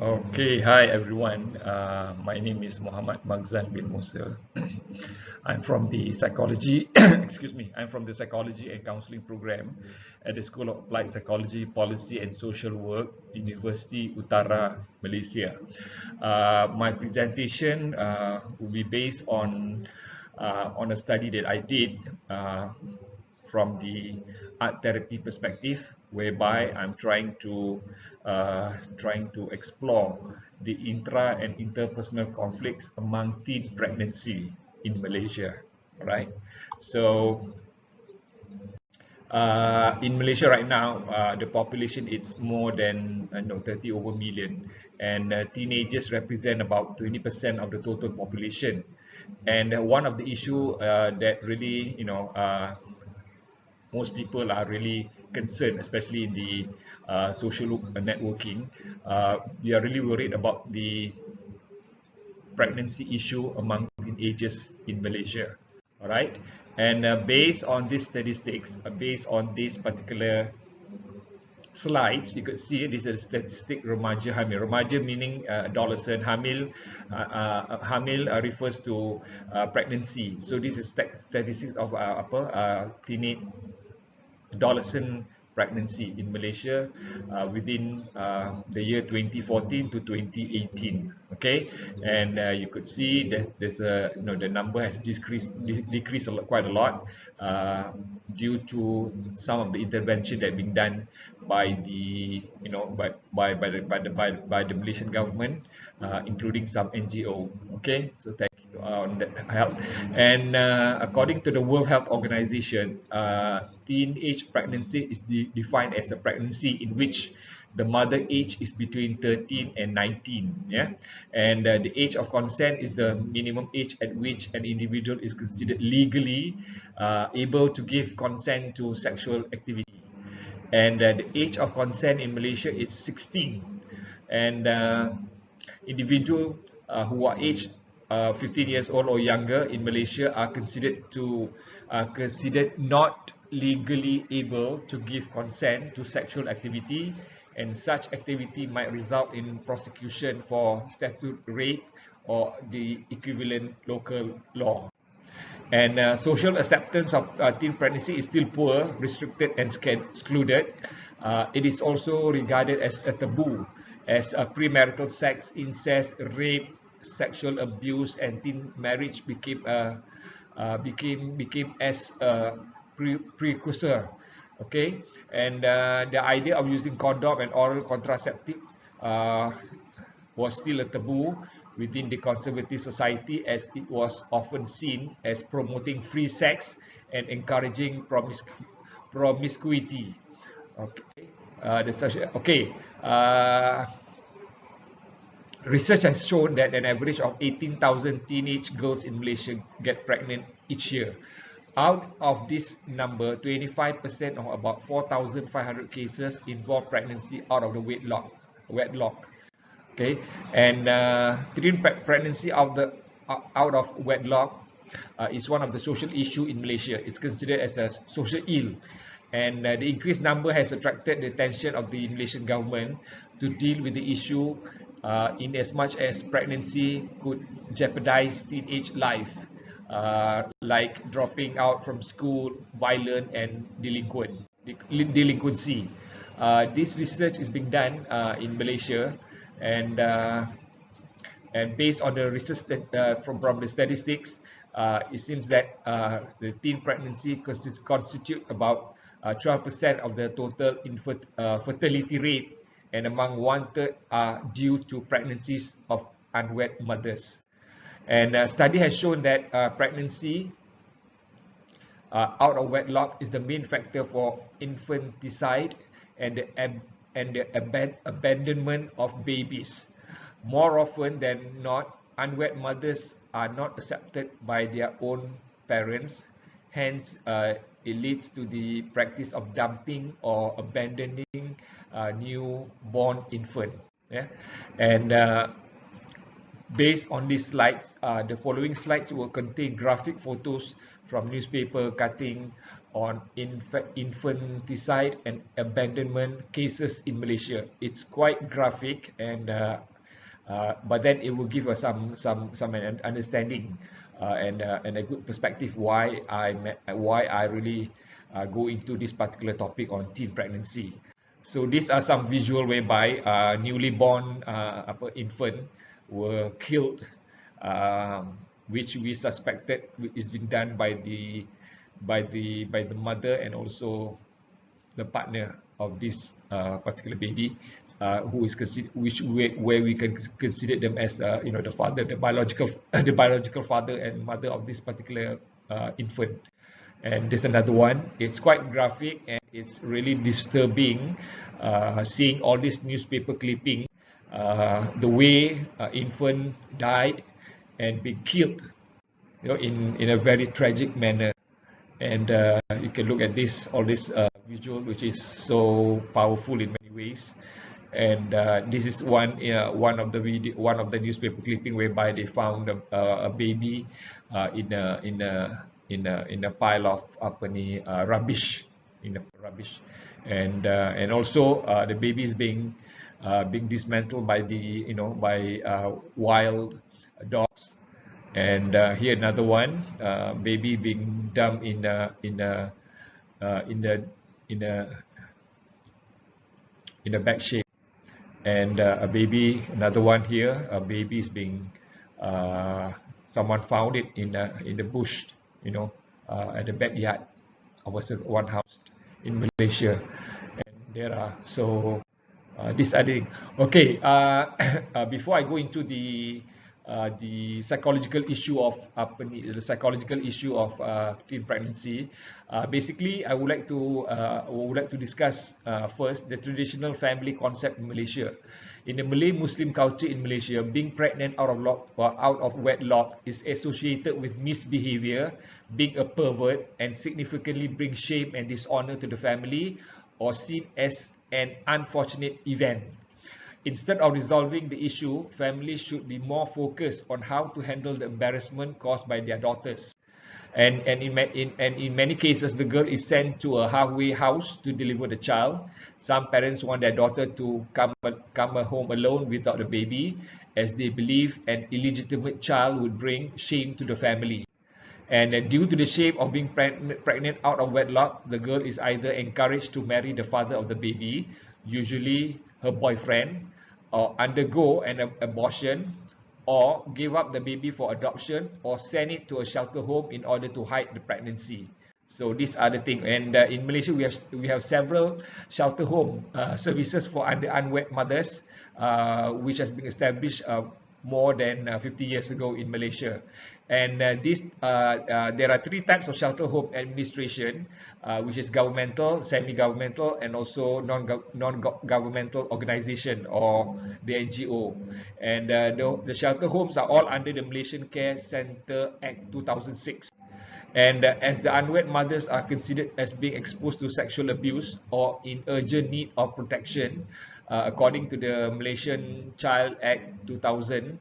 Okay, hi everyone. My name is Makzan bin Musa. I'm from the psychology, excuse me, I'm from the psychology and counseling program at the School of Applied Psychology, Policy and Social Work, University Utara, Malaysia. My presentation will be based on a study that I did from the art therapy perspective, whereby I'm trying to explore the intra and interpersonal conflicts among teen pregnancy in Malaysia. All right. So in Malaysia right now, the population is more than 30 over million, and teenagers represent about 20% of the total population. And one of the issue that really, most people are really concerned, especially in the social networking. We are really worried about the pregnancy issue among teenagers in Malaysia. All right, and based on these statistics, based on this particular slides, you could see this is a statistic remaja hamil. Remaja meaning adolescent. Hamil refers to pregnancy. So this is statistics of teenage adolescent pregnancy in Malaysia within the year 2014 to 2018. Okay, and you could see that there's the number has decreased quite a lot due to some of the intervention that being done by the by the Malaysian government, including some NGO. Okay, so thank you on that help. And according to the World Health Organization, teenage pregnancy is defined as a pregnancy in which the mother age is between 13 and 19. Yeah, and the age of consent is the minimum age at which an individual is considered legally able to give consent to sexual activity. And the age of consent in Malaysia is 16. And individuals who are aged 15 years old or younger in Malaysia are considered not legally able to give consent to sexual activity, and such activity might result in prosecution for statute rape or the equivalent local law. And social acceptance of teen pregnancy is still poor, restricted and excluded. It is also regarded as a taboo, as premarital sex, incest, rape, sexual abuse, and teen marriage became as a precursor. Okay, and the idea of using condom and oral contraceptive was still a taboo within the conservative society, as it was often seen as promoting free sex and encouraging promiscuity. Okay, research has shown that an average of 18,000 teenage girls in Malaysia get pregnant each year. Out of this number, 25% or about 4,500 cases involve pregnancy out of the wedlock. Okay, and teen pregnancy out of wedlock is one of the social issue in Malaysia. It's considered as a social ill, and the increased number has attracted the attention of the Malaysian government to deal with the issue, in as much as pregnancy could jeopardize teenage life, like dropping out from school, violent and delinquency. This research is being done in Malaysia, and based on the research from the statistics, it seems that the teen pregnancy constitute about 12% of the total fertility rate, and among 1/3 are due to pregnancies of unwed mothers. And a study has shown that pregnancy out of wedlock is the main factor for infanticide and the abandonment of babies. More often than not, unwed mothers are not accepted by their own parents. Hence, it leads to the practice of dumping or abandoning newborn infant. Yeah, and based on these slides, the following slides will contain graphic photos from newspaper cutting on infanticide and abandonment cases in Malaysia. It's quite graphic, and but then it will give us some understanding and a good perspective why I really go into this particular topic on teen pregnancy. So these are some visual whereby newly born infant were killed, which we suspected is being done by the mother and also the partner of this particular baby, who is considered, where we can consider them as the father, the biological father and mother of this particular infant. And there's another one. It's quite graphic and it's really disturbing, seeing all this newspaper clipping, the way infant died and being killed, in a very tragic manner. And you can look at all this visual, which is so powerful in many ways. And this is one of the newspaper clipping whereby they found a baby in a pile of rubbish, and also the baby is being dismantled by wild dogs. And here another one, baby being dumped in a bag shape, and another one here, a baby is being someone found it in the bush, at the backyard of one house in Malaysia. And there are these are the okay. Before I go into the psychological issue of teen pregnancy, basically I would like to discuss first the traditional family concept in Malaysia. In the Malay Muslim culture in Malaysia, being pregnant out of wedlock is associated with misbehavior, being a pervert, and significantly brings shame and dishonor to the family, or seen as an unfortunate event. Instead of resolving the issue, families should be more focused on how to handle the embarrassment caused by their daughters. And in many cases, the girl is sent to a halfway house to deliver the child. Some parents want their daughter to come home alone without the baby, as they believe an illegitimate child would bring shame to the family. And due to the shame of being pregnant out of wedlock, the girl is either encouraged to marry the father of the baby, usually her boyfriend, or undergo an abortion, or give up the baby for adoption, or send it to a shelter home in order to hide the pregnancy. So these are the things. And in Malaysia, we have several shelter home services for unwed mothers, which has been established more than 50 years ago in Malaysia. And there are three types of shelter home administration, which is governmental, semi-governmental, and also non-governmental organization, or the NGO. And the shelter homes are all under the Malaysian Care Centre Act 2006. And as the unwed mothers are considered as being exposed to sexual abuse or in urgent need of protection, according to the Malaysian Child Act 2000,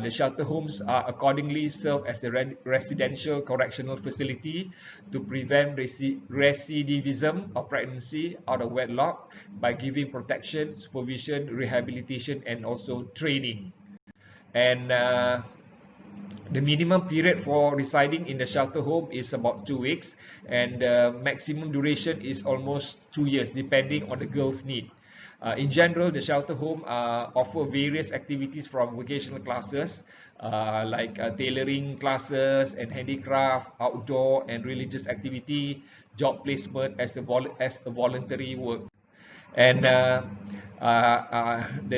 the shelter homes are accordingly served as a residential correctional facility to prevent recidivism of pregnancy out of wedlock by giving protection, supervision, rehabilitation, and also training. And the minimum period for residing in the shelter home is about 2 weeks, and the maximum duration is almost 2 years, depending on the girl's need. In general, the shelter home offer various activities from vocational classes like tailoring classes and handicraft, outdoor and religious activity, job placement as a voluntary work. And the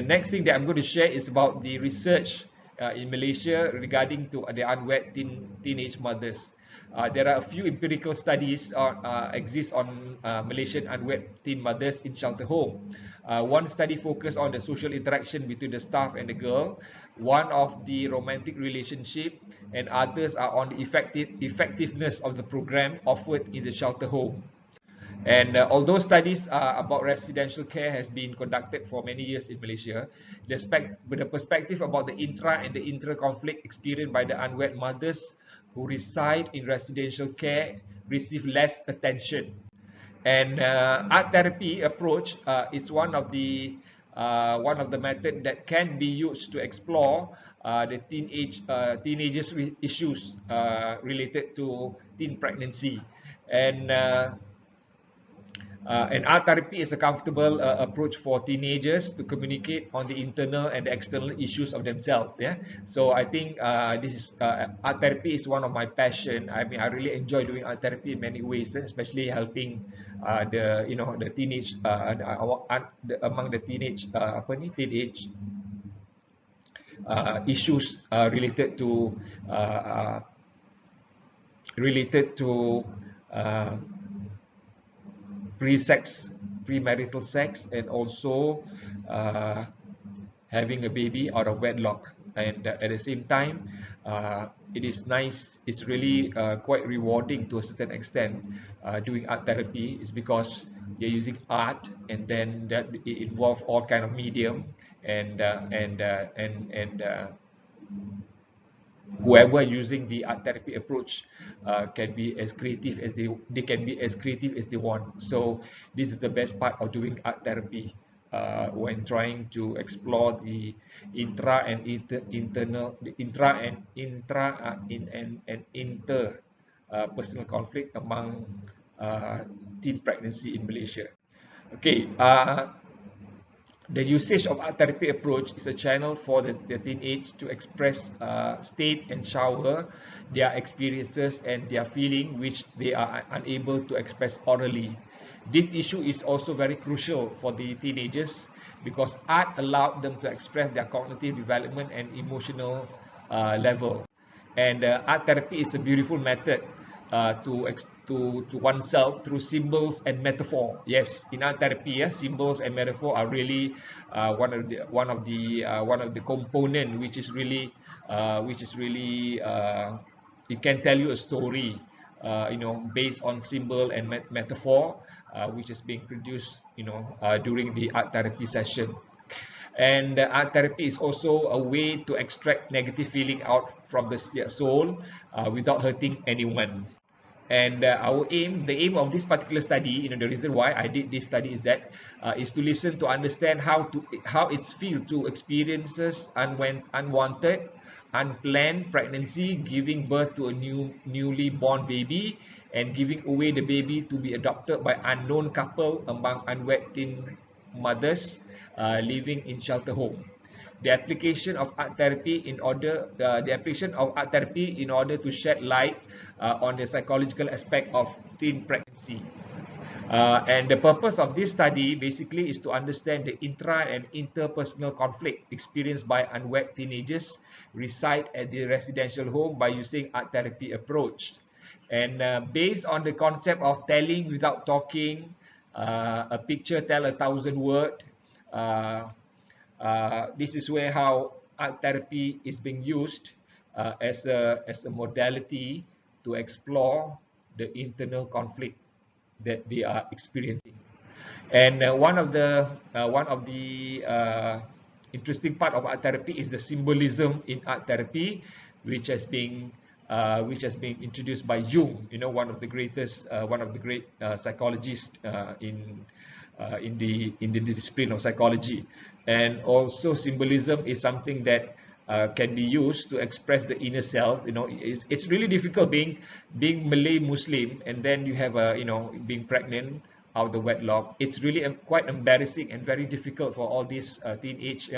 next thing that I'm going to share is about the research in Malaysia regarding to the unwed teenage mothers. There are a few empirical studies exist on Malaysian unwed teen mothers in shelter home. One study focused on the social interaction between the staff and the girl, one of the romantic relationship, and others are on the effectiveness of the program offered in the shelter home. And although studies about residential care has been conducted for many years in Malaysia, the perspective about the intra and the inter conflict experienced by the unwed mothers who reside in residential care receive less attention. And art therapy approach is one of the one of the methods that can be used to explore the teenagers with issues related to teen pregnancy. And art therapy is a comfortable approach for teenagers to communicate on the internal and the external issues of themselves. Yeah, so I think this is art therapy is one of my passion. I mean, I really enjoy doing art therapy in many ways, especially helping the teenage among the teenage teenage issues uh, related to uh, premarital sex, and also uh, having a baby out of wedlock. And at the same time, it is nice, it's really quite rewarding to a certain extent doing art therapy, is because you're using art, and then that it involves all kind of medium, and whoever using the art therapy approach can be as creative as they can be as creative as they want. So this is the best part of doing art therapy when trying to explore the intra and internal, the intra and inter personal conflict among teen pregnancy in Malaysia. Okay. The usage of art therapy approach is a channel for the teenage to express, state and shower their experiences and their feeling which they are unable to express orally. This issue is also very crucial for the teenagers because art allowed them to express their cognitive development and emotional level. And art therapy is a beautiful method to oneself through symbols and metaphor. Yes, in art therapy, symbols and metaphor are really one of the component which is really it can tell you a story, based on symbol and metaphor, which is being produced, during the art therapy session. And art therapy is also a way to extract negative feeling out from the soul without hurting anyone. And the aim of this particular study, the reason why I did this study is that is to listen to understand how it's feel to experiences unwanted, unplanned pregnancy, giving birth to a newly born baby, and giving away the baby to be adopted by unknown couple among unwed teen mothers living in shelter home. The application of art therapy in order to shed light on the psychological aspect of teen pregnancy. And the purpose of this study basically is to understand the intra and interpersonal conflict experienced by unwed teenagers reside at the residential home by using art therapy approach. And based on the concept of telling without talking, a picture tell 1,000 words. This is where how art therapy is being used as a modality to explore the internal conflict that they are experiencing. And one of the interesting part of art therapy is the symbolism in art therapy, which has been introduced by Jung, one of the great psychologists in the discipline of psychology. And also symbolism is something that can be used to express the inner self. It's really difficult being Malay Muslim, and then you have being pregnant out of the wedlock. It's really quite embarrassing and very difficult for all these teenage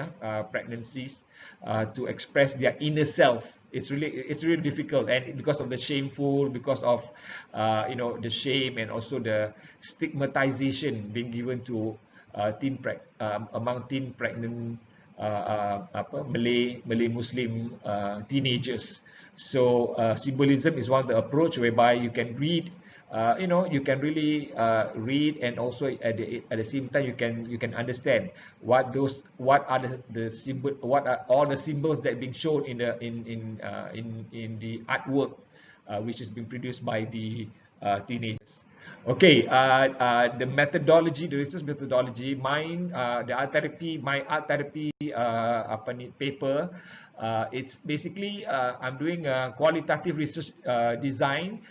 pregnancies to express their inner self. It's really difficult, and because of the shameful, because of the shame, and also the stigmatization being given to among teen pregnant Malay Muslim teenagers. So symbolism is one of the approach whereby you can read, you can really read, and also at the same time you can understand what are all the symbols that are being shown in the artwork which is being produced by the teenagers. Okay, the methodology, the research methodology, my art therapy paper. It's basically I'm doing a qualitative research design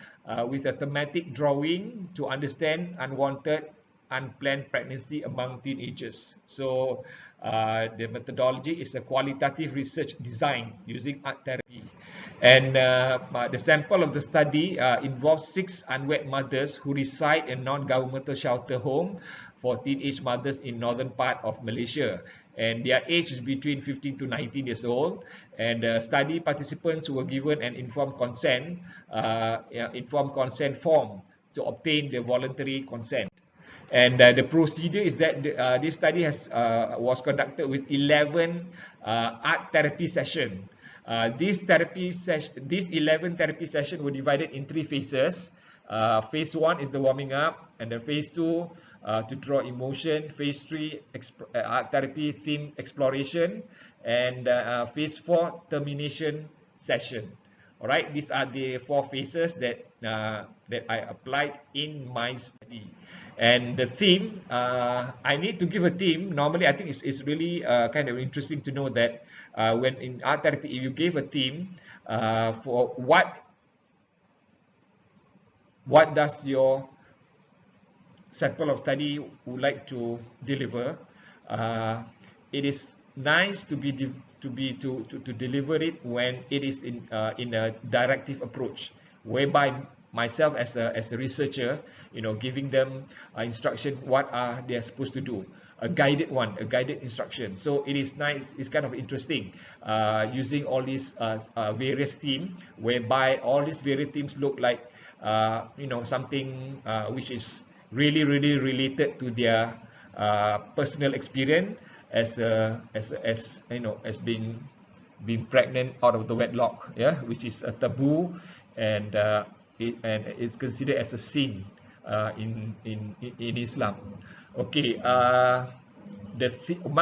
with a thematic drawing to understand unwanted, unplanned pregnancy among teenagers. So The methodology is a qualitative research design using art therapy. And the sample of the study involves 6 unwed mothers who reside in non-governmental shelter home for teenage mothers in northern part of Malaysia. And their age is between 15 to 19 years old. And study participants were given an informed consent form to obtain the voluntary consent. And the procedure is that this study was conducted with 11 art therapy sessions. These 11 therapy sessions were divided in 3 phases. Phase 1 is the warming up, and then phase 2 to draw emotion, phase 3 art therapy theme exploration, and phase 4 termination session. All right, these are the 4 phases that I applied in my study. And the theme, I need to give a theme. Normally, I think it's really kind of interesting to know that when in art therapy, if you gave a theme for what does your sample of study would like to deliver, it is nice to deliver it when it is in a directive approach, whereby myself as a researcher, giving them instruction what are they supposed to do, a guided instruction. So it is nice, it's kind of interesting using all these various themes, whereby all these various themes look like something which is really related to their personal experience as being pregnant out of the wedlock, which is a taboo, and it's considered as a sin in Islam. Okay,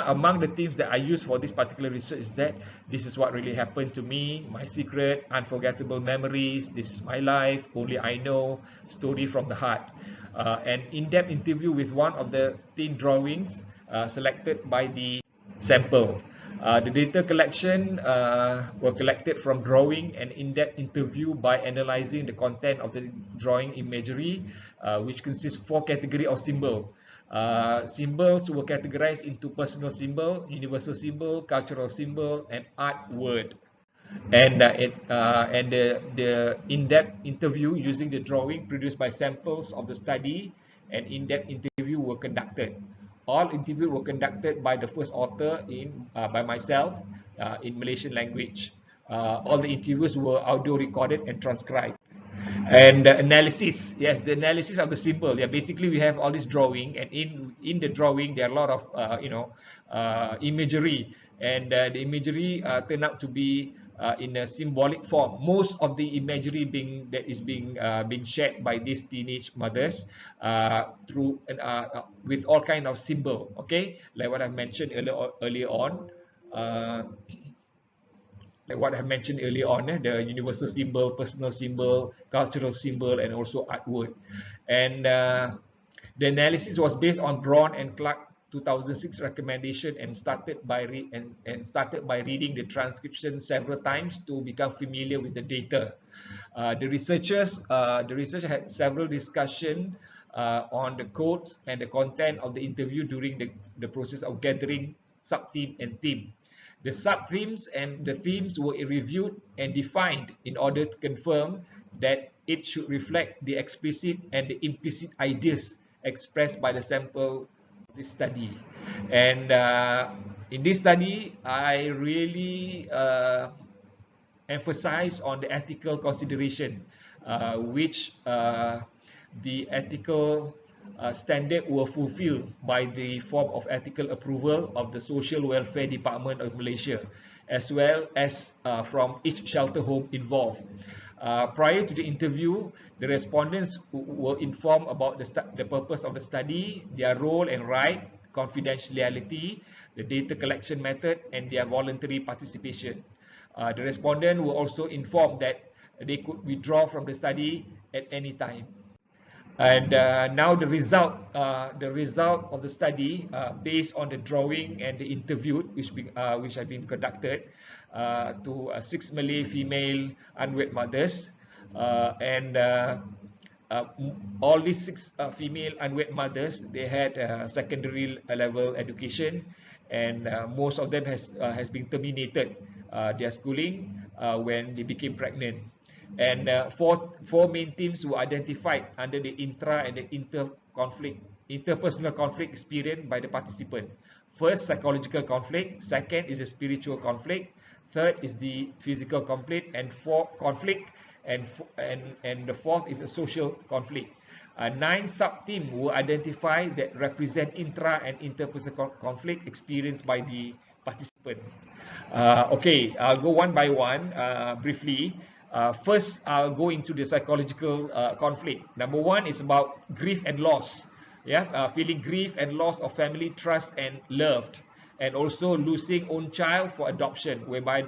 among the themes that I use for this particular research is that this is what really happened to me, my secret, unforgettable memories, this is my life, only I know, story from the heart. An in-depth interview with one of the teen drawings selected by the sample. The data collection were collected from drawing and in-depth interview by analyzing the content of the drawing imagery, which consists of 4 categories of symbols. Symbols were categorized into personal symbol, universal symbol, cultural symbol, and art word. And the in-depth interview using the drawing produced by samples of the study and in-depth interview were conducted. All interviews were conducted by the first author by myself in Malaysian language. All the interviews were audio recorded and transcribed. And the analysis, yes, the analysis of the symbol. Yeah, basically we have all this drawing, and in the drawing there are a lot of imagery, and the imagery turned out to be in a symbolic form. Most of the imagery being shared by these teenage mothers through with all kind of symbol. Okay, like what I mentioned earlier on. The universal symbol, personal symbol, cultural symbol, and also artwork. And the analysis was based on Braun and Clark 2006 recommendation, and started by reading the transcription several times to become familiar with the data. The researcher had several discussions on the codes and the content of the interview during the process of gathering sub-theme and theme. The sub-themes and the themes were reviewed and defined in order to confirm that it should reflect the explicit and the implicit ideas expressed by the sample of this study. And in this study, I really emphasize on the ethical consideration, which the ethical standard were fulfilled by the form of ethical approval of the Social Welfare Department of Malaysia, as well as from each shelter home involved. Prior to the interview, the respondents were informed about the purpose of the study, their role and right, confidentiality, the data collection method, and their voluntary participation. The respondents were also informed that they could withdraw from the study at any time. And now the result of the study, based on the drawing and the interview which have been conducted to 6 Malay female unwed mothers, and all these 6 female unwed mothers, they had secondary level education, and most of them has been terminated their schooling when they became pregnant. And four main themes were identified under the intra and the interpersonal conflict experienced by the participant. First, psychological conflict. Second is the spiritual conflict. Third is the physical conflict, and the fourth is the social conflict. 9 sub-themes were identified that represent intra and interpersonal conflict experienced by the participant. Okay, I'll go one by one briefly. First, I'll go into the psychological conflict. Number one is about grief and loss. Yeah, feeling grief and loss of family, trust, and loved, and also losing own child for adoption, whereby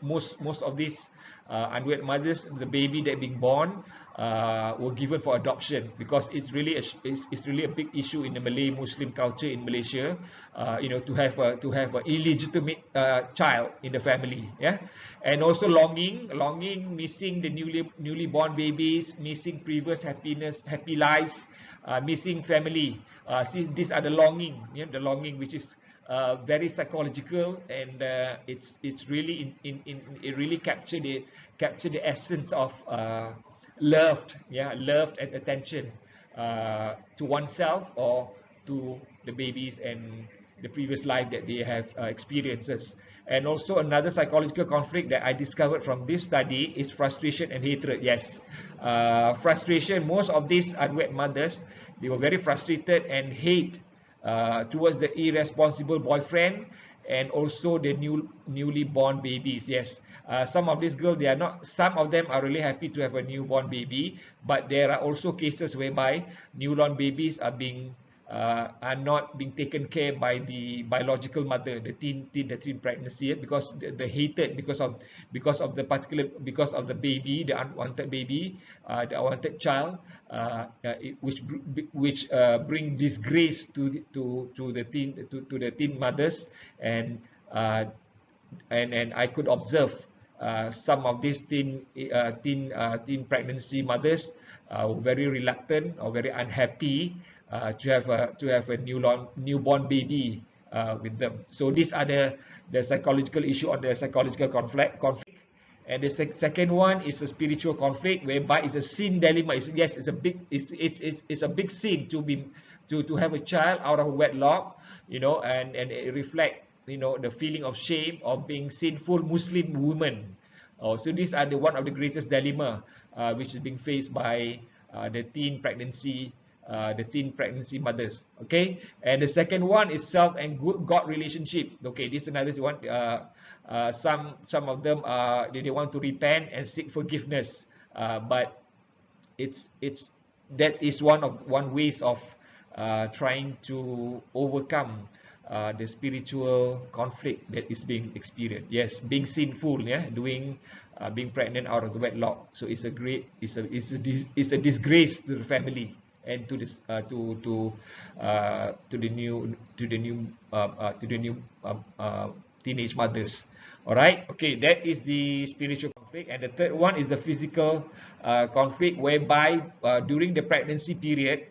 most of these unwed mothers, the baby that being born were given for adoption, because it's really a big issue in the Malay Muslim culture in Malaysia, to have an illegitimate child in the family. Yeah, and also longing, missing the newly born babies, missing previous happy lives, missing family. See, these are the longing, the longing which is very psychological, and it's really it really capture the essence of loved and attention to oneself or to the babies and the previous life that they have experiences. And also another psychological conflict that I discovered from this study is frustration and hatred. Yes, frustration. Most of these unwed mothers, they were very frustrated and hate towards the irresponsible boyfriend and also the newly born babies. Yes, some of these girls, some of them are really happy to have a newborn baby, but there are also cases whereby newborn babies are not being taken care by the biological mother, the teen pregnancy, because the hatred because of the baby, the unwanted baby, the unwanted child, which bring disgrace to the teen mothers, and I could observe some of these teen pregnancy mothers were very reluctant or very unhappy to have a newborn baby with them. So these are the psychological issue or the psychological conflict. And the second one is a spiritual conflict, whereby it's a sin dilemma. It's a big sin to have a child out of wedlock, and it reflect the feeling of shame of being sinful Muslim woman. So these are one of the greatest dilemma which is being faced by the teen pregnancy mothers. Okay, and the second one is self and God relationship. Okay, this is another one. Some of them they want to repent and seek forgiveness, but that is one ways of trying to overcome the spiritual conflict that is being experienced. Yes, being sinful, being pregnant out of the wedlock. So it's a disgrace to the family and to the new teenage mothers. All right. Okay, that is the spiritual conflict, and the third one is the physical conflict, whereby during the pregnancy period,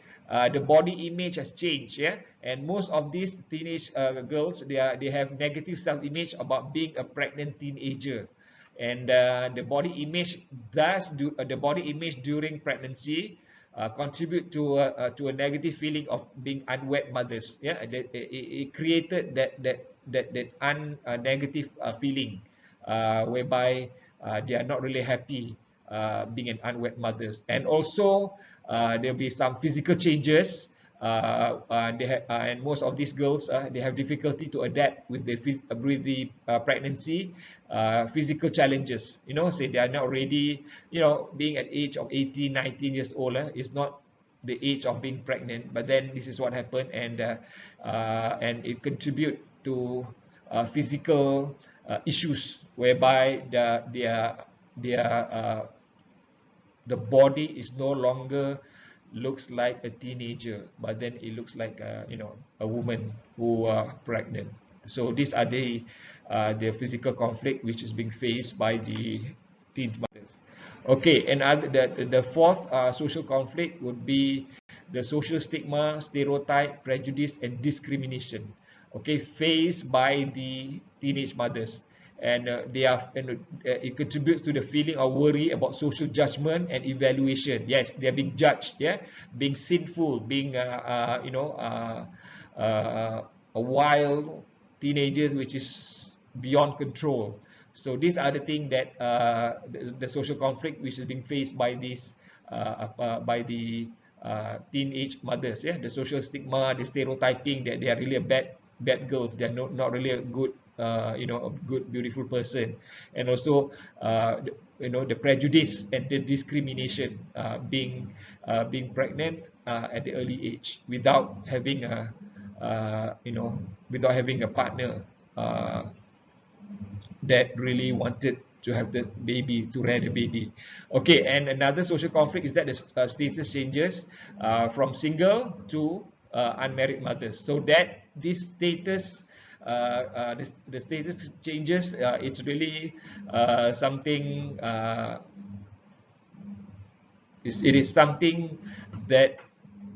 the body image has changed. Yeah, and most of these teenage girls, they have negative self-image about being a pregnant teenager, and the body image during pregnancy contribute to a negative feeling of being unwed mothers. Yeah, it created that negative feeling whereby they are not really happy being an unwed mothers. And also there'll be some physical changes. And most of these girls, they have difficulty to adapt with the pregnancy, physical challenges. Say they are not ready. Being at age of 18, 19 years old is not the age of being pregnant. But then this is what happened, and it contribute to physical issues, whereby the body is no longer looks like a teenager, but then it looks like a woman who are pregnant. So these are the physical conflict which is being faced by the teen mothers. Okay, and the fourth social conflict would be the social stigma, stereotype, prejudice, and discrimination. okay, faced by the teenage mothers. And it contributes to the feeling of worry about social judgment and evaluation. Yes, they are being judged, yeah, being sinful, being a wild teenagers which is beyond control. So these are the things that the social conflict which is being faced by these by the teenage mothers. Yeah, the social stigma, the stereotyping that they are really a bad girls. They are not really a good a good beautiful person, and also the prejudice and the discrimination, being pregnant at the early age without having a without having a partner that really wanted to have the baby, to rear the baby. Okay, and another social conflict is that the status changes from single to unmarried mothers. So that this status, the status changes, it's really something. It is something that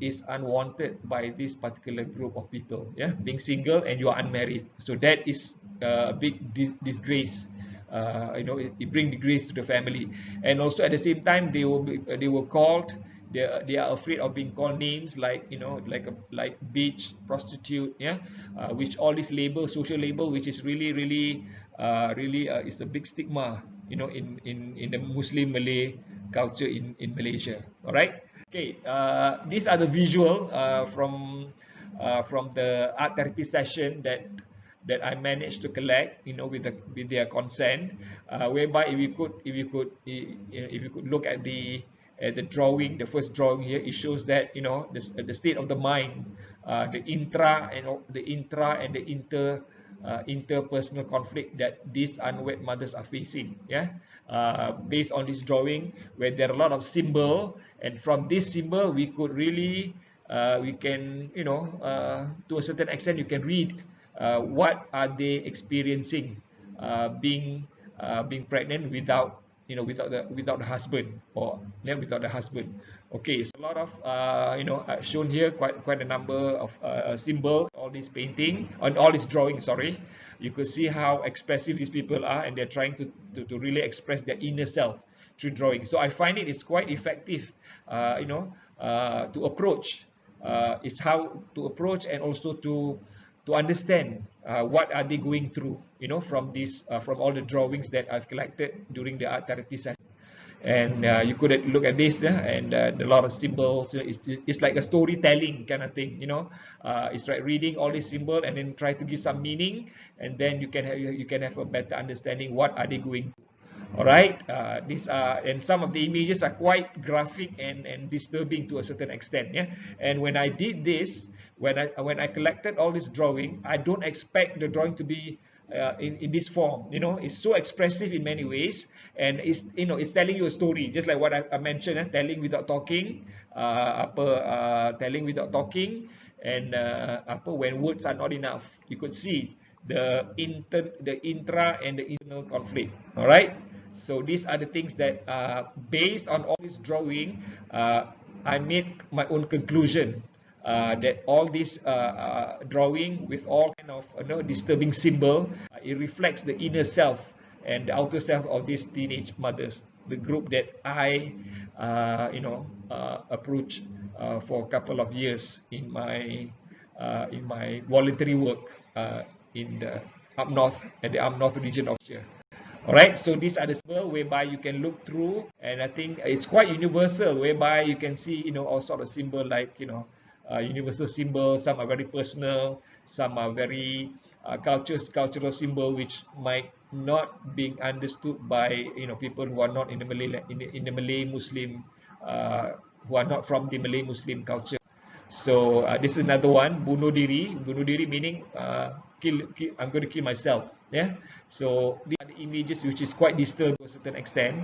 is unwanted by this particular group of people. Yeah, being single and you are unmarried, so that is a big disgrace. It brings disgrace to the family, and also at the same time they were called. They are afraid of being called names like like bitch, prostitute, yeah, which all these labels, social label, which is really is a big stigma, in the Muslim Malay culture in Malaysia. All right. Okay. These are the visual from the art therapy session that I managed to collect, with their consent, whereby if you could look at the drawing, the first drawing here, it shows that the state of the mind, the intra and the interpersonal conflict that these unwed mothers are facing. Yeah, based on this drawing, where there are a lot of symbol, and from this symbol we could really we can to a certain extent you can read what are they experiencing, being pregnant without without the husband, or without the husband. Okay, so a lot of shown here, quite a number of symbol, all this painting, on all this drawing, sorry. You could see how expressive these people are, and they're trying to really express their inner self through drawing. So I find it is quite effective, to approach. It's how to approach, and also to understand what are they going through, from this from all the drawings that I've collected during the art therapy session. And you could look at this, and a lot of symbols. It's like a storytelling kind of thing, it's like reading all these symbols and then try to give some meaning, and then you can have a better understanding what are they going through. All right, these are, and some of the images are quite graphic and disturbing to a certain extent. Yeah, and when I did this, when I collected all this drawing, I don't expect the drawing to be in this form. It's so expressive in many ways, and it's telling you a story, just like what I mentioned, telling without talking, telling without talking, and when words are not enough. You could see the intra and the internal conflict. All right. So these are the things that, based on all this drawing, I made my own conclusion, that all this drawing with all kind of disturbing symbol, it reflects the inner self and the outer self of these teenage mothers, the group that I approached for a couple of years in my voluntary work in the up north, at the up north region of Malaysia. All right, so these are the symbols whereby you can look through, and I think it's quite universal, whereby you can see all sort of symbol, like universal symbols. Some are very personal, some are very cultural symbol, which might not be understood by people who are not in the Malay Muslim, who are not from the Malay Muslim culture. So this is another one, bunuh diri. Bunuh diri meaning kill, I'm going to kill myself. Yeah. So these are the images which is quite disturbing to a certain extent,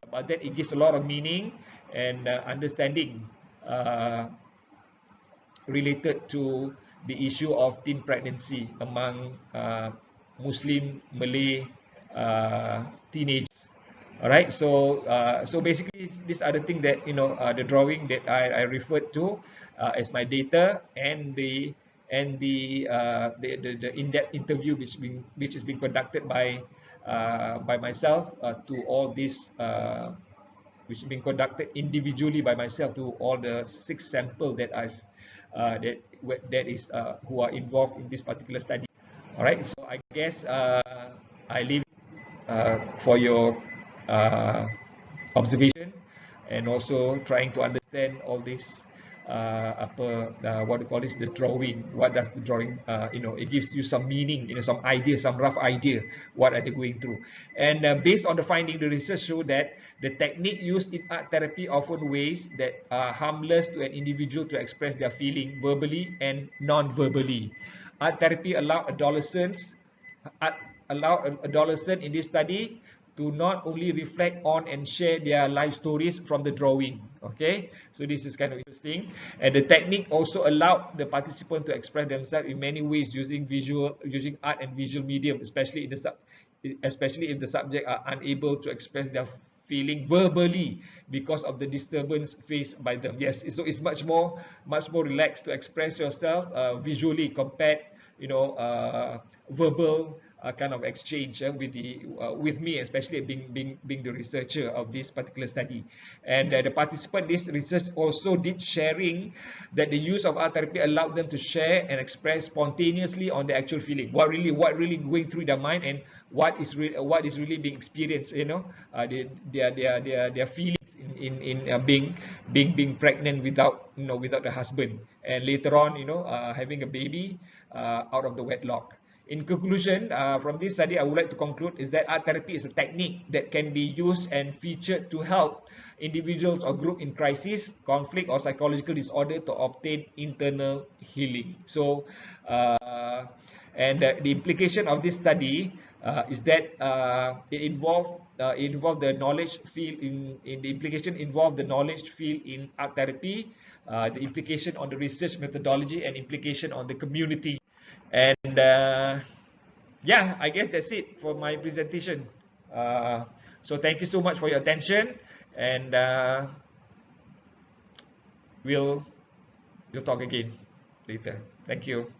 but then it gives a lot of meaning and understanding related to the issue of teen pregnancy among Muslim Malay teenagers. All right, so basically these are the things that the drawing that I referred to as my data, and and the in-depth interview which is being conducted by myself to all these which is being conducted individually by myself to all the 6 samples that I've that is who are involved in this particular study. All right, so I guess I leave for your observation, and also trying to understand all this what do you call this, the drawing. What does the drawing it gives you some meaning, some idea, some rough idea what are they going through. And based on the finding, the research showed that the technique used in art therapy often ways that are harmless to an individual to express their feeling verbally and non-verbally. Art therapy allowed adolescents in this study to not only reflect on and share their life stories from the drawing. Okay, so this is kind of interesting. And the technique also allowed the participant to express themselves in many ways using art and visual medium, especially if the subject are unable to express their feeling verbally because of the disturbance faced by them. Yes, so it's much more relaxed to express yourself visually compared verbal kind of exchange with me, especially being the researcher of this particular study. And the participant in this research also did sharing that the use of art therapy allowed them to share and express spontaneously on the actual feeling, what really going through their mind, and what is really being experienced, their feelings in being pregnant without the husband, and later on having a baby out of the wedlock. In conclusion, from this study, I would like to conclude is that art therapy is a technique that can be used and featured to help individuals or group in crisis, conflict, or psychological disorder to obtain internal healing. So, the implication of this study is that it involved the knowledge field in the implication involved the knowledge field in art therapy, the implication on the research methodology, and implication on the community. And yeah, I guess that's it for my presentation. So thank you so much for your attention, and we'll talk again later. Thank you.